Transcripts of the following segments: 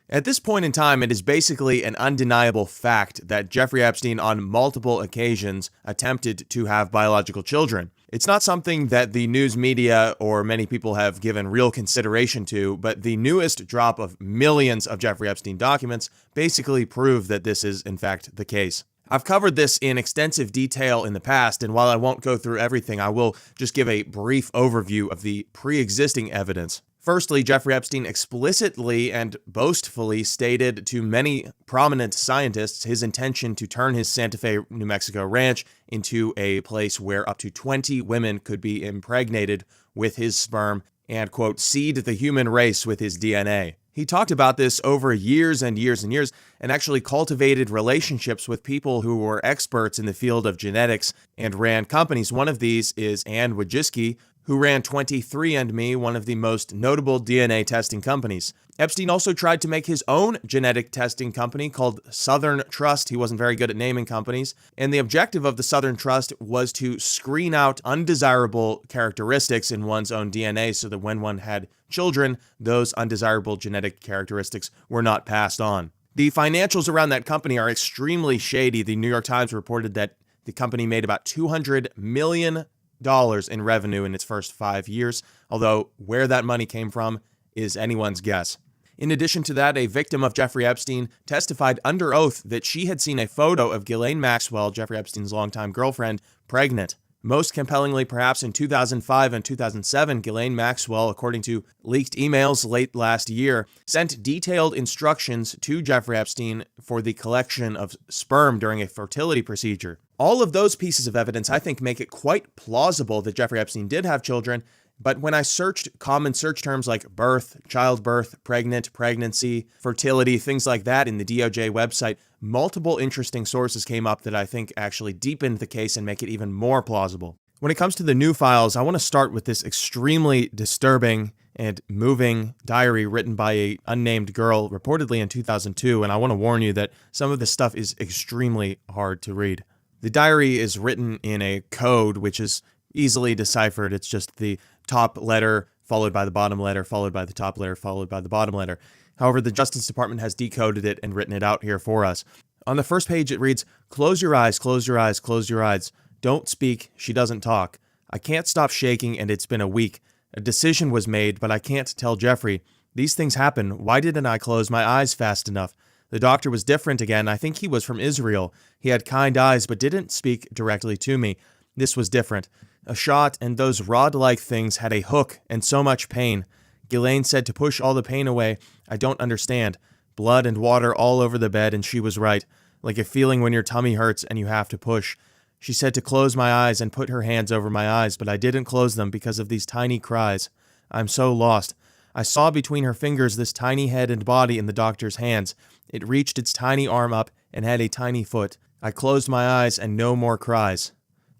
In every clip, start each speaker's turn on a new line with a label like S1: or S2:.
S1: At this point in time, it is basically an undeniable fact that Jeffrey Epstein on multiple occasions attempted to have biological children. It's not something that the news media or many people have given real consideration to, but the newest drop of millions of Jeffrey Epstein documents basically prove that this is in fact the case. I've covered this in extensive detail in the past, and while I won't go through everything, I will just give a brief overview of the pre-existing evidence. Firstly, Jeffrey Epstein explicitly and boastfully stated to many prominent scientists his intention to turn his Santa Fe, New Mexico ranch into a place where up to 20 women could be impregnated with his sperm and, quote, seed the human race with his DNA. He talked about this over years and years and years and actually cultivated relationships with people who were experts in the field of genetics and ran companies. One of these is Ann Wojcicki, who ran 23andMe, one of the most notable DNA testing companies. Epstein also tried to make his own genetic testing company called Southern Trust. He wasn't very good at naming companies. And the objective of the Southern Trust was to screen out undesirable characteristics in one's own DNA so that when one had children, those undesirable genetic characteristics were not passed on. The financials around that company are extremely shady. The New York Times reported that the company made about $200 million in revenue in its first 5 years, although where that money came from is anyone's guess. In addition to that, a victim of Jeffrey Epstein testified under oath that she had seen a photo of Ghislaine Maxwell, Jeffrey Epstein's longtime girlfriend, pregnant. Most compellingly, perhaps in 2005 and 2007, Ghislaine Maxwell, according to leaked emails late last year, sent detailed instructions to Jeffrey Epstein for the collection of sperm during a fertility procedure. All of those pieces of evidence, I think, make it quite plausible that Jeffrey Epstein did have children, but when I searched common search terms like birth, childbirth, pregnant, pregnancy, fertility, things like that in the DOJ website, multiple interesting sources came up that I think actually deepened the case and make it even more plausible. When it comes to the new files, I want to start with this extremely disturbing and moving diary written by an unnamed girl reportedly in 2002, and I want to warn you that some of this stuff is extremely hard to read. The diary is written in a code which is easily deciphered. It's just the top letter followed by the bottom letter, followed by the top letter, followed by the bottom letter. However, the Justice Department has decoded it and written it out here for us. On the first page, it reads, "Close your eyes, close your eyes, close your eyes. Don't speak, she doesn't talk. I can't stop shaking and it's been a week. A decision was made, but I can't tell Jeffrey. These things happen. Why didn't I close my eyes fast enough? The doctor was different again. I think he was from Israel. He had kind eyes, but didn't speak directly to me. This was different. A shot, and those rod-like things had a hook and so much pain. Ghislaine said to push all the pain away. I don't understand. Blood and water all over the bed, and she was right. Like a feeling when your tummy hurts and you have to push. She said to close my eyes and put her hands over my eyes, but I didn't close them because of these tiny cries. I'm so lost. I saw between her fingers this tiny head and body in the doctor's hands. It reached its tiny arm up and had a tiny foot. I closed my eyes and no more cries.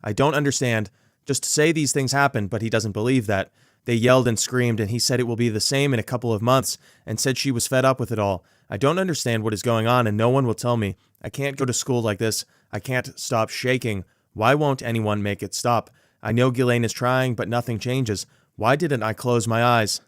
S1: I don't understand. Just say these things happen, but he doesn't believe that. They yelled and screamed, and he said it will be the same in a couple of months, and said she was fed up with it all. I don't understand what is going on, and no one will tell me. I can't go to school like this. I can't stop shaking. Why won't anyone make it stop? I know Ghislaine is trying, but nothing changes. Why didn't I close my eyes?"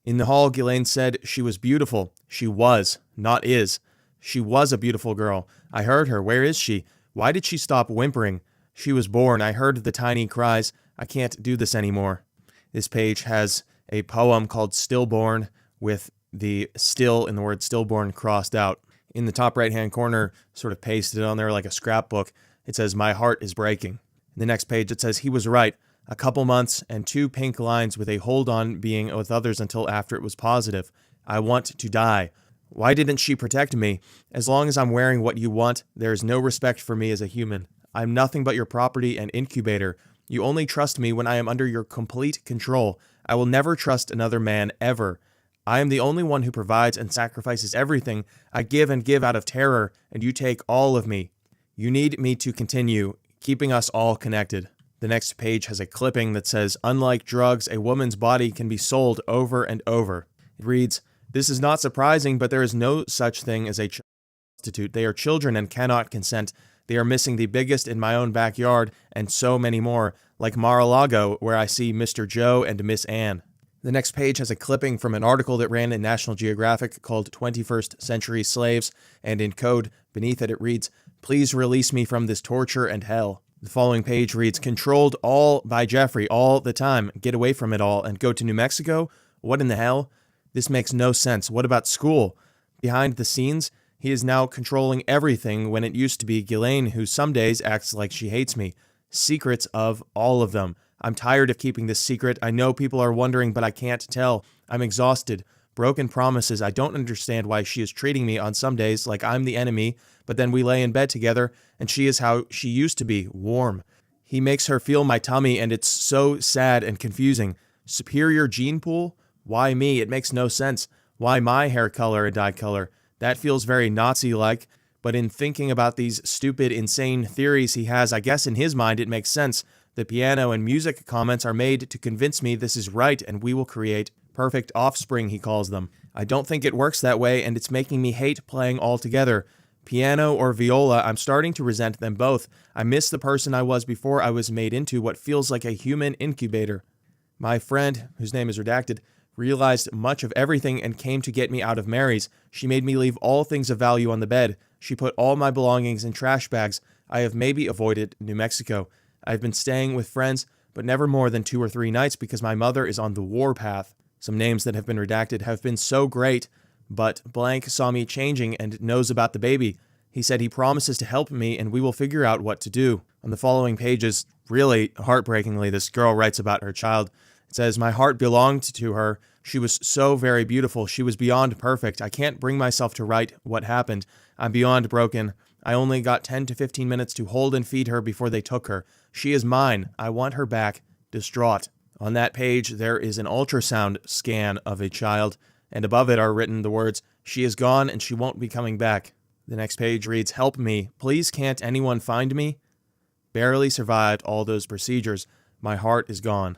S1: In the hall, Ghislaine said she was beautiful. She was, not is. She was a beautiful girl. I heard her. Where is she? Why did she stop whimpering? She was born. I heard the tiny cries. I can't do this anymore. This page has a poem called Stillborn with the still in the word stillborn crossed out. In the top right-hand corner, sort of pasted on there like a scrapbook, it says, "My heart is breaking." In the next page, it says, "He was right. A couple months and 2 pink lines with a hold on being with others until after it was positive. I want to die. Why didn't she protect me? As long as I'm wearing what you want, there is no respect for me as a human. I'm nothing but your property and incubator. You only trust me when I am under your complete control. I will never trust another man, ever. I am the only one who provides and sacrifices everything. I give and give out of terror, and you take all of me. You need me to continue, keeping us all connected." The next page has a clipping that says, "Unlike drugs, a woman's body can be sold over and over." It reads, "This is not surprising, but there is no such thing as a child prostitute. They are children and cannot consent. They are missing the biggest in my own backyard, and so many more, like Mar-a-Lago, where I see Mr. Joe and Miss Ann." The next page has a clipping from an article that ran in National Geographic called 21st Century Slaves, and in code beneath it reads, "Please release me from this torture and hell." The following page reads, "Controlled all by Jeffrey all the time. Get away from it all and go to New Mexico? What in the hell? This makes no sense. What about school? Behind the scenes, he is now controlling everything when it used to be Ghislaine who some days acts like she hates me. Secrets of all of them. I'm tired of keeping this secret. I know people are wondering, but I can't tell. I'm exhausted. Broken promises. I don't understand why she is treating me on some days like I'm the enemy, but then we lay in bed together and she is how she used to be, warm. He makes her feel my tummy and it's so sad and confusing. Superior gene pool? Why me? It makes no sense. Why my hair color and dye color? That feels very Nazi-like, but in thinking about these stupid, insane theories he has, I guess in his mind it makes sense. The piano and music comments are made to convince me this is right and we will create perfect offspring, he calls them. I don't think it works that way and it's making me hate playing altogether. Piano or viola, I'm starting to resent them both. I miss the person I was before I was made into what feels like a human incubator. My friend, whose name is redacted, realized much of everything and came to get me out of Mary's. She made me leave all things of value on the bed. She put all my belongings in trash bags. I have maybe avoided New Mexico. I've been staying with friends, but never more than 2 or 3 nights because my mother is on the warpath. Some names that have been redacted have been so great, but blank saw me changing and knows about the baby. He said he promises to help me and we will figure out what to do. On the following pages, really heartbreakingly, this girl writes about her child. It says, "My heart belonged to her. She was so very beautiful. She was beyond perfect. I can't bring myself to write what happened. I'm beyond broken. I only got 10 to 15 minutes to hold and feed her before they took her. She is mine. I want her back." Distraught. On that page, there is an ultrasound scan of a child, and above it are written the words, "She is gone and she won't be coming back." The next page reads, "Help me. Please can't anyone find me? Barely survived all those procedures. My heart is gone."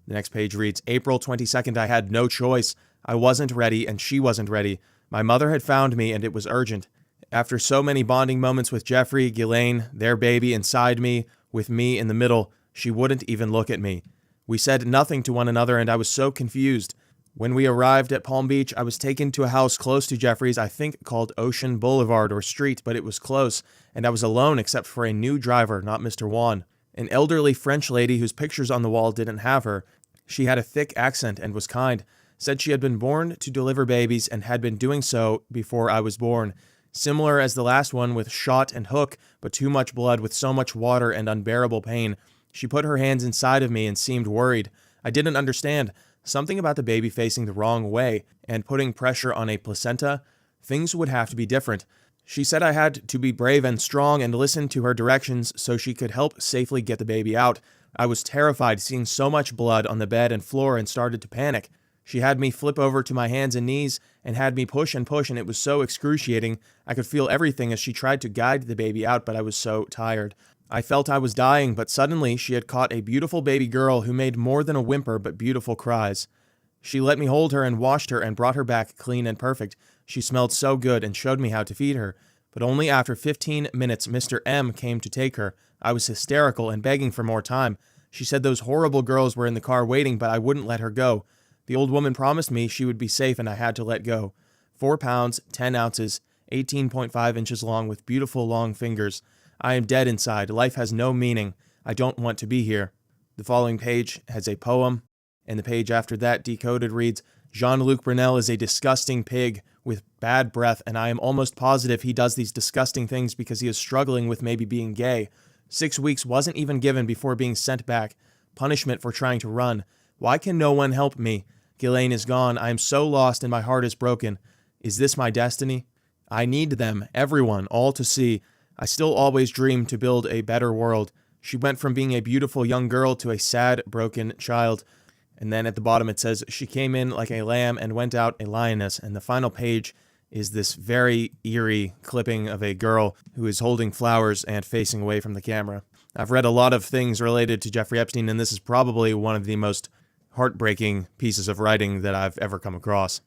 S1: The next page reads, "April 22nd, I had no choice. I wasn't ready and she wasn't ready. My mother had found me and it was urgent. After so many bonding moments with Jeffrey, Ghislaine, their baby inside me, with me in the middle, she wouldn't even look at me. We said nothing to one another and I was so confused. When we arrived at Palm Beach, I was taken to a house close to Jeffrey's, I think called Ocean Boulevard or Street, but it was close, and I was alone except for a new driver, not Mr. Juan. An elderly French lady whose pictures on the wall didn't have her. She had a thick accent and was kind. Said she had been born to deliver babies and had been doing so before I was born. Similar as the last one with shot and hook, but too much blood with so much water and unbearable pain. She put her hands inside of me and seemed worried. I didn't understand. Something about the baby facing the wrong way and putting pressure on a placenta. Things would have to be different. She said I had to be brave and strong and listen to her directions so she could help safely get the baby out. I was terrified seeing so much blood on the bed and floor and started to panic. She had me flip over to my hands and knees and had me push and it was so excruciating. I could feel everything as she tried to guide the baby out, but I was so tired. I felt I was dying, but suddenly she had caught a beautiful baby girl who made more than a whimper but beautiful cries. She let me hold her and washed her and brought her back clean and perfect. She smelled so good and showed me how to feed her. But only after 15 minutes Mr. M came to take her. I was hysterical and begging for more time. She said those horrible girls were in the car waiting, but I wouldn't let her go. The old woman promised me she would be safe and I had to let go. 4 pounds, 10 ounces, 18.5 inches long with beautiful long fingers. I am dead inside. Life has no meaning. I don't want to be here. The following page has a poem, and the page after that, decoded, reads, Jean-Luc Brunel is a disgusting pig with bad breath, and I am almost positive he does these disgusting things because he is struggling with maybe being gay. 6 weeks wasn't even given before being sent back. Punishment for trying to run. Why can no one help me? Ghislaine is gone. I am so lost and my heart is broken. Is this my destiny? I need them, everyone, all to see. I still always dream to build a better world. She went from being a beautiful young girl to a sad, broken child. And then at the bottom it says, she came in like a lamb and went out a lioness. And the final page is this very eerie clipping of a girl who is holding flowers and facing away from the camera. I've read a lot of things related to Jeffrey Epstein, and this is probably one of the most heartbreaking pieces of writing that I've ever come across.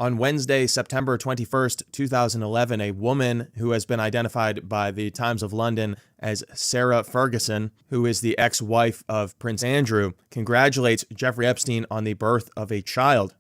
S1: On Wednesday, September 21st, 2011, a woman who has been identified by the Times of London as Sarah Ferguson, who is the ex-wife of Prince Andrew, congratulates Jeffrey Epstein on the birth of a child.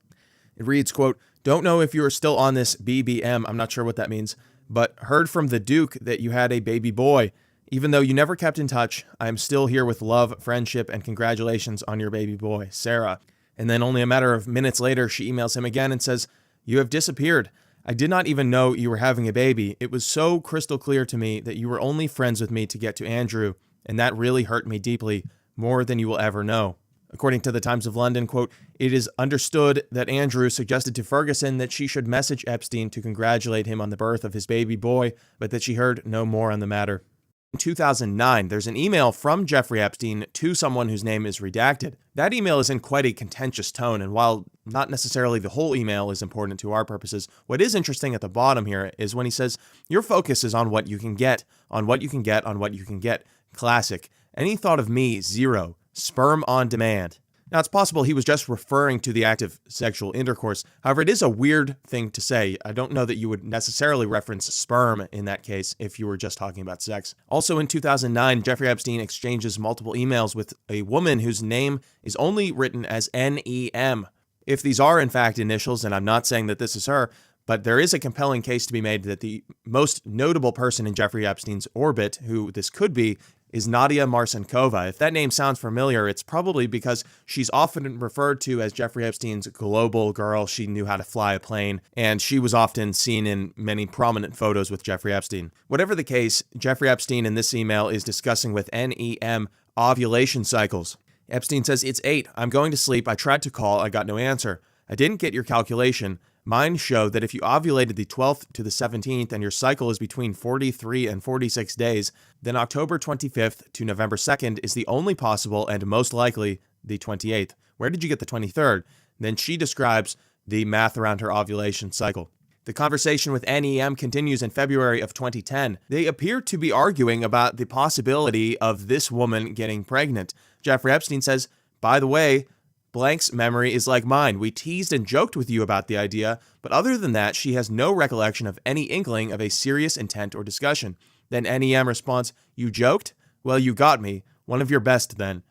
S1: It reads, quote, "Don't know if you are still on this BBM, I'm not sure what that means, but heard from the Duke that you had a baby boy. Even though you never kept in touch, I am still here with love, friendship, and congratulations on your baby boy, Sarah." And then only a matter of minutes later, she emails him again and says, "You have disappeared. I did not even know you were having a baby. It was so crystal clear to me that you were only friends with me to get to Andrew, and that really hurt me deeply, more than you will ever know." According to the Times of London, quote, "It is understood that Andrew suggested to Ferguson that she should message Epstein to congratulate him on the birth of his baby boy, but that she heard no more on the matter." In 2009, there's an email from Jeffrey Epstein to someone whose name is redacted. That email is in quite a contentious tone, and while not necessarily the whole email is important to our purposes, what is interesting at the bottom here is when he says, "Your focus is on what you can get, on what you can get, on what you can get. Classic. Any thought of me, zero. Sperm on demand." Now, it's possible he was just referring to the act of sexual intercourse. However, it is a weird thing to say. I don't know that you would necessarily reference sperm in that case if you were just talking about sex. Also in 2009, Jeffrey Epstein exchanges multiple emails with a woman whose name is only written as NEM. If these are in fact initials, and I'm not saying that this is her, but there is a compelling case to be made that the most notable person in Jeffrey Epstein's orbit, who this could be, is Nadia Marcinkova. If that name sounds familiar, it's probably because she's often referred to as Jeffrey Epstein's global girl. She knew how to fly a plane, and she was often seen in many prominent photos with Jeffrey Epstein. Whatever the case, Jeffrey Epstein in this email is discussing with NEM ovulation cycles. Epstein says, "It's 8. I'm going to sleep. I tried to call. I got no answer. I didn't get your calculation. Mine showed that if you ovulated the 12th to the 17th and your cycle is between 43 and 46 days, then October 25th to November 2nd is the only possible and most likely the 28th. Where did you get the 23rd? Then she describes the math around her ovulation cycle. The conversation with NEM continues in February of 2010. They appear to be arguing about the possibility of this woman getting pregnant. Jeffrey Epstein says, "By the way, Blank's memory is like mine. We teased and joked with you about the idea, but other than that, she has no recollection of any inkling of a serious intent or discussion." Then NEM responds, "You joked? Well, you got me. One of your best then."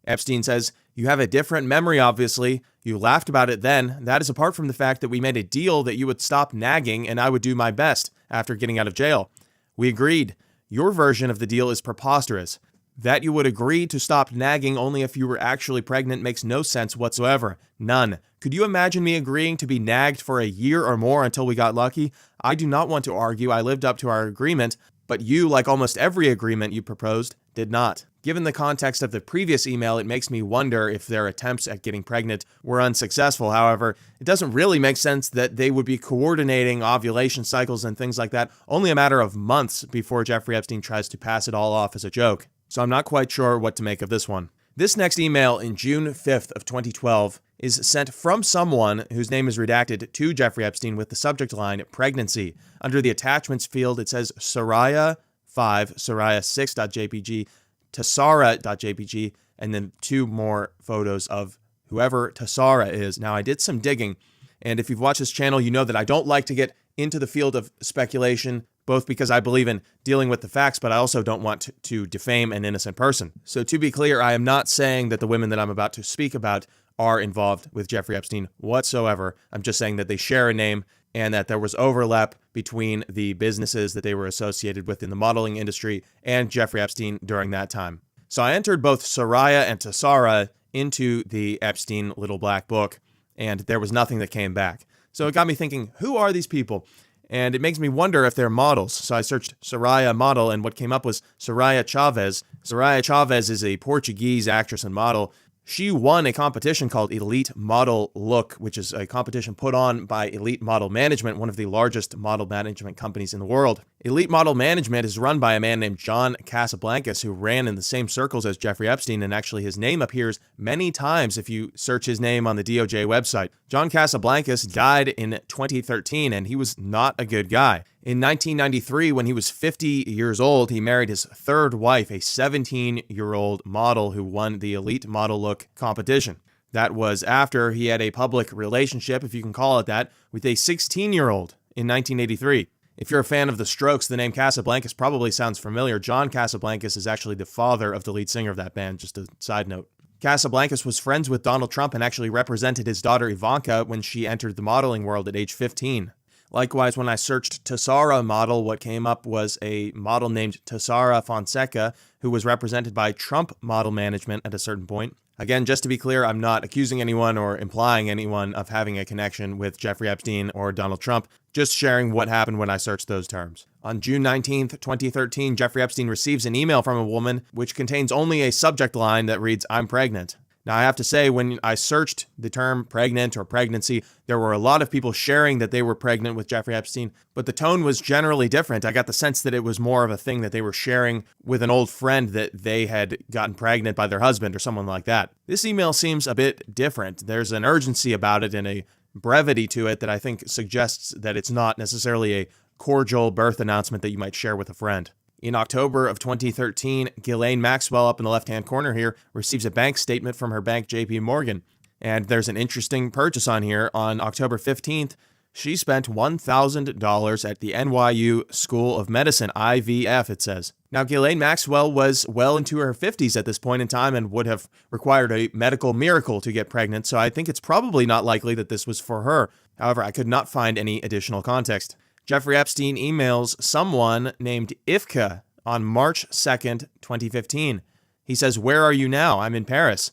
S1: Epstein says, "You have a different memory, obviously. You laughed about it then. That is apart from the fact that we made a deal that you would stop nagging and I would do my best after getting out of jail. We agreed. Your version of the deal is preposterous. That you would agree to stop nagging only if you were actually pregnant makes no sense whatsoever. None. Could you imagine me agreeing to be nagged for a year or more until we got lucky? I do not want to argue I lived up to our agreement, but you, like almost every agreement you proposed, did not." Given the context of the previous email, it makes me wonder if their attempts at getting pregnant were unsuccessful. However, it doesn't really make sense that they would be coordinating ovulation cycles and things like that only a matter of months before Jeffrey Epstein tries to pass it all off as a joke. So I'm not quite sure what to make of this one. This next email in June 5th of 2012 is sent from someone whose name is redacted to Jeffrey Epstein with the subject line pregnancy. Under the attachments field, it says Soraya 5, Soraya 6.jpg, Tassara.jpg, and then 2 more photos of whoever Tassara is. Now, I did some digging, and if you've watched this channel, you know that I don't like to get into the field of speculation, both because I believe in dealing with the facts, but I also don't want to defame an innocent person. So to be clear, I am not saying that the women that I'm about to speak about are involved with Jeffrey Epstein whatsoever. I'm just saying that they share a name and that there was overlap between the businesses that they were associated with in the modeling industry and Jeffrey Epstein during that time. So I entered both Soraya and Tassara into the Epstein Little Black Book, and there was nothing that came back. So it got me thinking, who are these people? And it makes me wonder if they're models. So I searched Soraya model, and what came up was Soraya Chavez. Soraya Chavez is a Portuguese actress and model. She won a competition called Elite Model Look, which is a competition put on by Elite Model Management, one of the largest model management companies in the world. Elite Model Management is run by a man named John Casablancas, who ran in the same circles as Jeffrey Epstein, and actually his name appears many times if you search his name on the DOJ website. John Casablancas died in 2013, and he was not a good guy. In 1993, when he was 50 years old, he married his third wife, a 17-year-old model who won the Elite Model Look competition. That was after he had a public relationship, if you can call it that, with a 16-year-old in 1983. If you're a fan of The Strokes, the name Casablancas probably sounds familiar. John Casablancas is actually the father of the lead singer of that band, just a side note. Casablancas was friends with Donald Trump and actually represented his daughter Ivanka when she entered the modeling world at age 15. Likewise, when I searched Tessara model, what came up was a model named Tessara Fonseca, who was represented by Trump Model Management at a certain point. Again, just to be clear, I'm not accusing anyone or implying anyone of having a connection with Jeffrey Epstein or Donald Trump, just sharing what happened when I searched those terms. On June 19th, 2013, Jeffrey Epstein receives an email from a woman which contains only a subject line that reads, "I'm pregnant." Now, I have to say, when I searched the term pregnant or pregnancy, there were a lot of people sharing that they were pregnant with Jeffrey Epstein, but the tone was generally different. I got the sense that it was more of a thing that they were sharing with an old friend that they had gotten pregnant by their husband or someone like that. This email seems a bit different. There's an urgency about it and a brevity to it that I think suggests that it's not necessarily a cordial birth announcement that you might share with a friend. In October of 2013, Ghislaine Maxwell, up in the left-hand corner here, receives a bank statement from her bank, JP Morgan. And there's an interesting purchase on here. On October 15th, she spent $1,000 at the NYU School of Medicine, IVF, it says. Now, Ghislaine Maxwell was well into her 50s at this point in time and would have required a medical miracle to get pregnant, so I think it's probably not likely that this was for her. However, I could not find any additional context. Jeffrey Epstein emails someone named Ivka on March 2nd, 2015. He says, "Where are you now? I'm in Paris."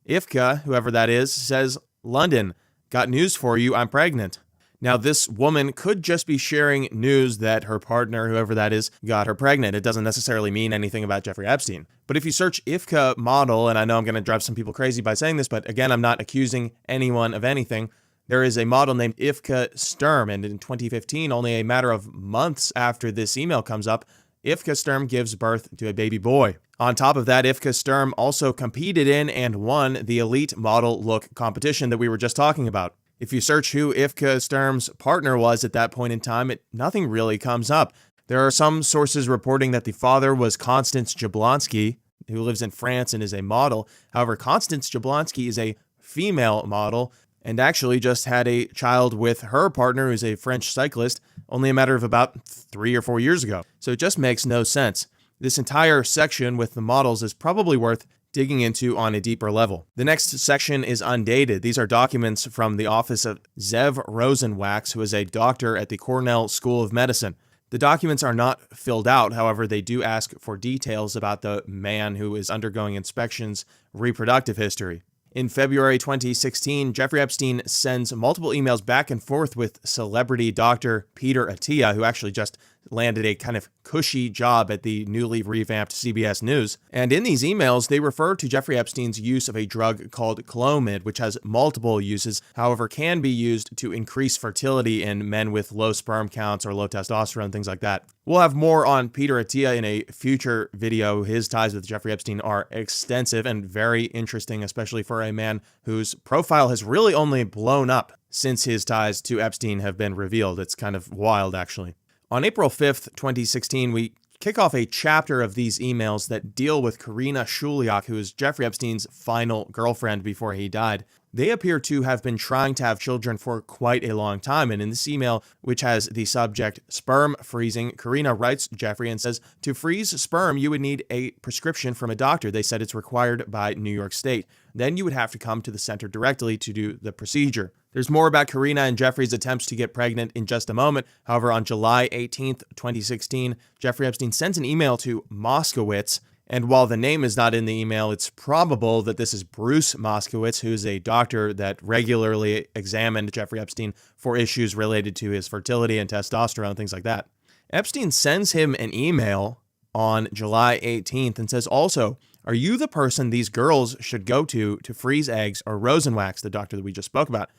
S1: Ivka, whoever that is, says, "London, got news for you, I'm pregnant." Now, this woman could just be sharing news that her partner, whoever that is, got her pregnant. It doesn't necessarily mean anything about Jeffrey Epstein. But if you search Ivka model, and I know I'm going to drive some people crazy by saying this, but again, I'm not accusing anyone of anything. There is a model named Ivka Sturm, and in 2015, only a matter of months after this email comes up, Ivka Sturm gives birth to a baby boy. On top of that, Ivka Sturm also competed in and won the elite model look competition that we were just talking about. If you search who Ivka Sturm's partner was at that point in time, nothing really comes up. There are some sources reporting that the father was Constance Jablonski, who lives in France and is a model. However, Constance Jablonski is a female model and actually just had a child with her partner, who's a French cyclist, only a matter of about 3 or 4 years ago. So it just makes no sense. This entire section with the models is probably worth digging into on a deeper level. The next section is undated. These are documents from the office of Zev Rosenwax, who is a doctor at the Cornell School of Medicine. The documents are not filled out, however, they do ask for details about the man who is undergoing inspection's reproductive history. In February 2016, Jeffrey Epstein sends multiple emails back and forth with celebrity doctor Peter Attia, who actually just landed a kind of cushy job at the newly revamped CBS News. And in these emails, they refer to Jeffrey Epstein's use of a drug called Clomid, which has multiple uses, however, can be used to increase fertility in men with low sperm counts or low testosterone, things like that. We'll have more on Peter Attia in a future video. His ties with Jeffrey Epstein are extensive and very interesting, especially for a man whose profile has really only blown up since his ties to Epstein have been revealed. It's kind of wild, actually. On April 5th, 2016, we kick off a chapter of these emails that deal with Karina Shuliak, who is Jeffrey Epstein's final girlfriend before he died. They appear to have been trying to have children for quite a long time, and in this email, which has the subject sperm freezing, Karina writes Jeffrey and says, "To freeze sperm, you would need a prescription from a doctor. They said it's required by New York State. Then you would have to come to the center directly to do the procedure." There's more about Karina and Jeffrey's attempts to get pregnant in just a moment. However, on July 18th, 2016, Jeffrey Epstein sends an email to Moskowitz, and while the name is not in the email, it's probable that this is Bruce Moskowitz, who's a doctor that regularly examined Jeffrey Epstein for issues related to his fertility and testosterone, things like that. Epstein sends him an email on July 18th and says, also, "Are you the person these girls should go to freeze eggs, or Rosenwax, the doctor that we just spoke about?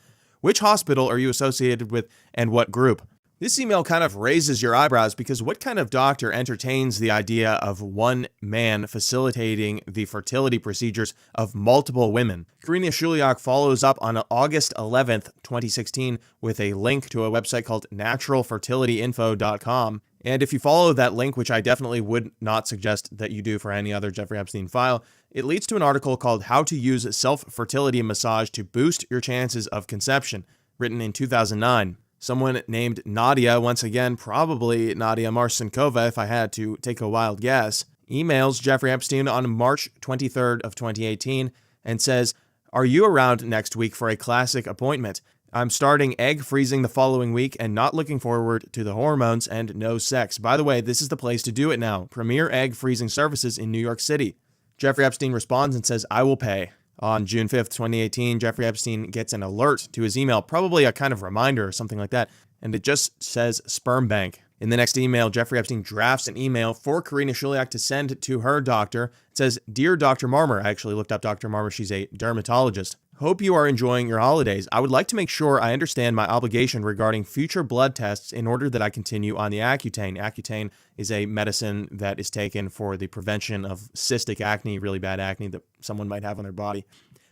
S1: Which hospital are you associated with and what group?" This email kind of raises your eyebrows because what kind of doctor entertains the idea of one man facilitating the fertility procedures of multiple women? Karina Shuliak follows up on August 11th, 2016 with a link to a website called naturalfertilityinfo.com. And if you follow that link, which I definitely would not suggest that you do for any other Jeffrey Epstein file, it leads to an article called How to Use Self-Fertility Massage to Boost Your Chances of Conception, written in 2009. Someone named Nadia, once again, probably Nadia Marcinkova if I had to take a wild guess, emails Jeffrey Epstein on March 23rd of 2018 and says, "Are you around next week for a classic appointment? I'm starting egg freezing the following week and not looking forward to the hormones and no sex. By the way, this is the place to do it now. Premier Egg Freezing Services in New York City." Jeffrey Epstein responds and says, "I will pay." On June 5th, 2018, Jeffrey Epstein gets an alert to his email, probably a kind of reminder or something like that, and it just says sperm bank. In the next email, Jeffrey Epstein drafts an email for Karina Shuliak to send to her doctor. It says, "Dear Dr. Marmer," I actually looked up Dr. Marmer, she's a dermatologist. "Hope you are enjoying your holidays. I would like to make sure I understand my obligation regarding future blood tests in order that I continue on the Accutane." Accutane is a medicine that is taken for the prevention of cystic acne, really bad acne that someone might have on their body.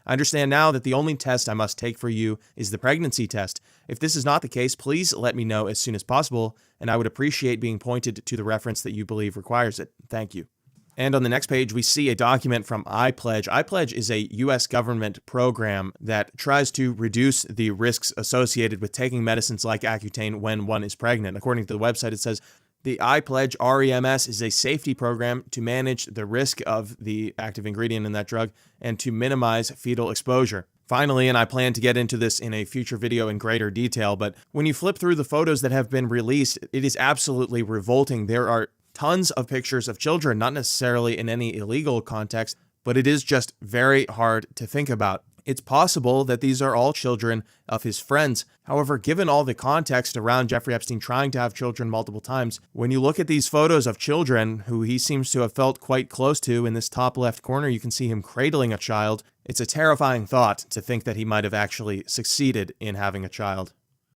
S1: "I understand now that the only test I must take for you is the pregnancy test. If this is not the case, please let me know as soon as possible, and I would appreciate being pointed to the reference that you believe requires it. Thank you." And on the next page, we see a document from iPledge. iPledge is a U.S. government program that tries to reduce the risks associated with taking medicines like Accutane when one is pregnant. According to the website, it says, the iPledge REMS is a safety program to manage the risk of the active ingredient in that drug and to minimize fetal exposure. Finally, and I plan to get into this in a future video in greater detail, but when you flip through the photos that have been released, it is absolutely revolting. There are tons of pictures of children, not necessarily in any illegal context, but it is just very hard to think about. It's possible that these are all children of his friends. However, given all the context around Jeffrey Epstein trying to have children multiple times, when you look at these photos of children who he seems to have felt quite close to, in this top left corner, you can see him cradling a child. It's a terrifying thought to think that he might have actually succeeded in having a child.